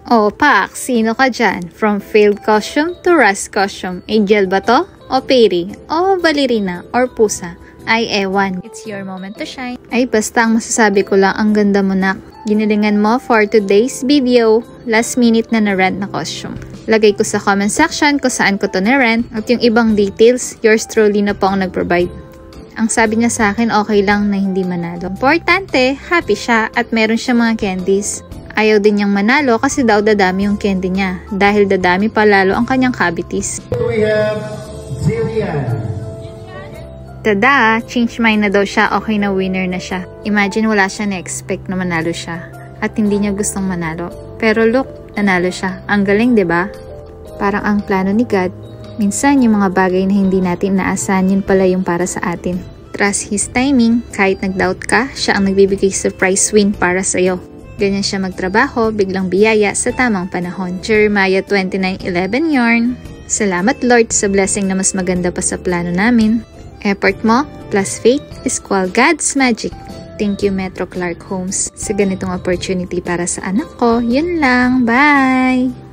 Oh, Pak, sino ka dyan? From failed costume to rust costume. Angel ba to? O fairy? O ballerina? Or pusa? Ay, ewan. It's your moment to shine. Ay, basta ang masasabi ko lang, ang ganda mo nak. Ginilingan mo for today's video. Last minute na na-rent na costume. Lagay ko sa comment section kung saan ko to na-rent. At yung ibang details, yours truly na po ang nag-provide. Ang sabi niya sa akin, okay lang na hindi manalo. Importante, happy siya at meron siya mga candies. Ayaw din niyang manalo kasi daw dadami yung candy niya. Dahil dadami pa lalo ang kanyang cavities. We have Zillian. Tada! Change mind na daw siya, okay na winner na siya. Imagine wala siya na-expect na manalo siya. At hindi niya gustong manalo. Pero look, nanalo siya. Ang galing, 'di ba? Parang ang plano ni God. Minsan yung mga bagay na hindi natin inaasahan, yun pala yung para sa atin. Trust His timing. Kahit nag-doubt ka, siya ang nagbibigay surprise win para sa'yo. Ganyan siya magtrabaho, biglang biyaya sa tamang panahon. Jeremiah 29:11 yarn. Salamat Lord sa blessing na mas maganda pa sa plano namin. Effort mo plus faith is called God's magic. Thank you Metro Clark Homes sa ganitong opportunity para sa anak ko. Yun lang. Bye!